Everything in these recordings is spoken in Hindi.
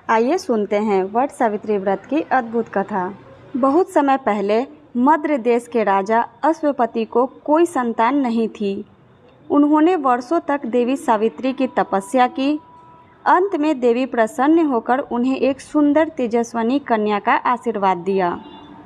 आइए सुनते हैं वट सावित्री व्रत की अद्भुत कथा। बहुत समय पहले मद्र देश के राजा अश्वपति को कोई संतान नहीं थी। उन्होंने वर्षों तक देवी सावित्री की तपस्या की। अंत में देवी प्रसन्न होकर उन्हें एक सुंदर तेजस्विनी कन्या का आशीर्वाद दिया।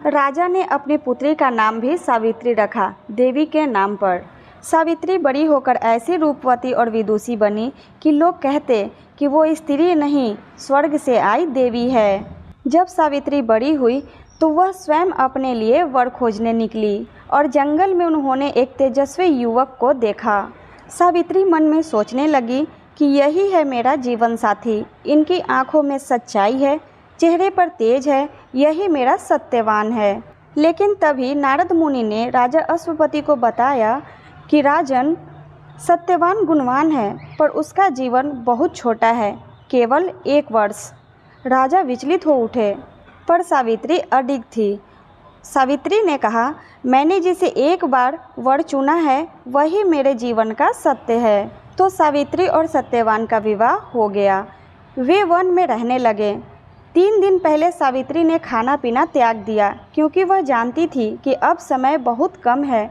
राजा ने अपनी पुत्री का नाम भी सावित्री रखा, देवी के नाम पर। सावित्री बड़ी होकर ऐसी रूपवती और विदुषी बनी कि लोग कहते कि वो स्त्री नहीं, स्वर्ग से आई देवी है। जब सावित्री बड़ी हुई तो वह स्वयं अपने लिए वर खोजने निकली और जंगल में उन्होंने एक तेजस्वी युवक को देखा। सावित्री मन में सोचने लगी कि यही है मेरा जीवन साथी। इनकी आंखों में सच्चाई है, चेहरे पर तेज है, यही मेरा सत्यवान है। लेकिन तभी नारद मुनि ने राजा अश्वपति को बताया कि राजन, सत्यवान गुणवान है पर उसका जीवन बहुत छोटा है, केवल 1 वर्ष। राजा विचलित हो उठे, पर सावित्री अडिग थी। सावित्री ने कहा, मैंने जिसे एक बार वर चुना है वही मेरे जीवन का सत्य है। तो सावित्री और सत्यवान का विवाह हो गया। वे वन में रहने लगे। 3 दिन पहले सावित्री ने खाना पीना त्याग दिया क्योंकि वह जानती थी कि अब समय बहुत कम है।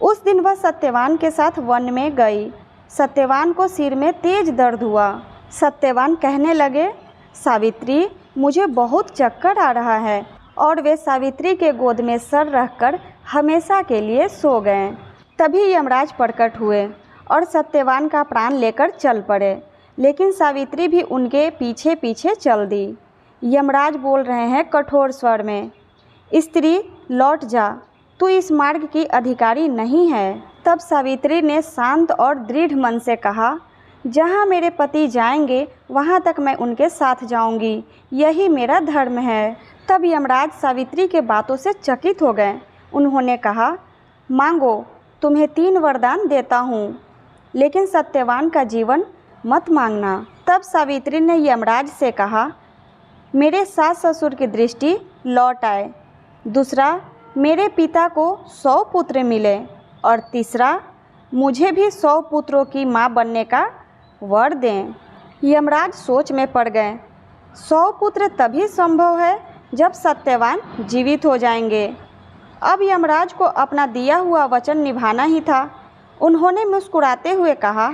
उस दिन वह सत्यवान के साथ वन में गई। सत्यवान को सिर में तेज दर्द हुआ। सत्यवान कहने लगे, सावित्री, मुझे बहुत चक्कर आ रहा है। और वे सावित्री के गोद में सर रखकर हमेशा के लिए सो गए। तभी यमराज प्रकट हुए और सत्यवान का प्राण लेकर चल पड़े, लेकिन सावित्री भी उनके पीछे पीछे चल दी। यमराज बोल रहे हैं कठोर स्वर में, स्त्री लौट जा, तू इस मार्ग की अधिकारी नहीं है। तब सावित्री ने शांत और दृढ़ मन से कहा, जहाँ मेरे पति जाएंगे वहाँ तक मैं उनके साथ जाऊँगी, यही मेरा धर्म है। तब यमराज सावित्री के बातों से चकित हो गए। उन्होंने कहा, मांगो, तुम्हें 3 वरदान देता हूँ, लेकिन सत्यवान का जीवन मत मांगना। तब सावित्री ने यमराज से कहा, मेरे सास ससुर की दृष्टि लौट आए। दूसरा, मेरे पिता को 100 पुत्र मिले। और तीसरा, मुझे भी 100 पुत्रों की माँ बनने का वर दें। यमराज सोच में पड़ गए। 100 पुत्र तभी संभव है जब सत्यवान जीवित हो जाएंगे। अब यमराज को अपना दिया हुआ वचन निभाना ही था। उन्होंने मुस्कुराते हुए कहा,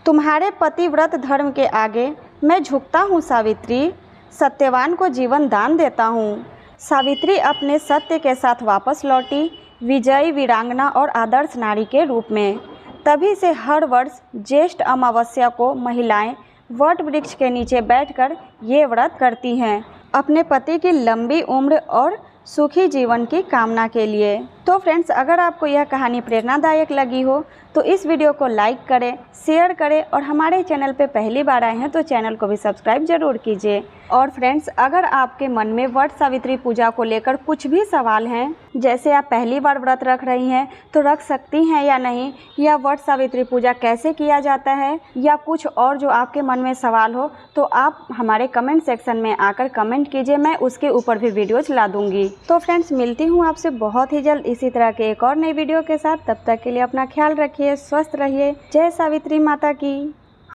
तुम्हारे पतिव्रत धर्म के आगे मैं झुकता हूँ सावित्री, सत्यवान को जीवन दान देता हूँ। सावित्री अपने सत्य के साथ वापस लौटी, विजयी वीरांगना और आदर्श नारी के रूप में। तभी से हर वर्ष ज्येष्ठ अमावस्या को महिलाएं वट वृक्ष के नीचे बैठकर ये व्रत करती हैं, अपने पति की लंबी उम्र और सुखी जीवन की कामना के लिए। तो फ्रेंड्स, अगर आपको यह कहानी प्रेरणादायक लगी हो तो इस वीडियो को लाइक करें, शेयर करें और हमारे चैनल पे पहली बार आए हैं तो चैनल को भी सब्सक्राइब जरूर कीजिए। और फ्रेंड्स, अगर आपके मन में वट सावित्री पूजा को लेकर कुछ भी सवाल हैं, जैसे आप पहली बार व्रत रख रही हैं तो रख सकती हैं या नहीं, या वट सावित्री पूजा कैसे किया जाता है, या कुछ और जो आपके मन में सवाल हो, तो आप हमारे कमेंट सेक्शन में आकर कमेंट कीजिए, मैं उसके ऊपर भी वीडियोज ला दूँगी। तो फ्रेंड्स, मिलती हूँ आपसे बहुत ही जल्द इसी तरह के एक और नई वीडियो के साथ। तब तक के लिए अपना ख्याल रखिए, स्वस्थ रहिए। जय सावित्री माता की।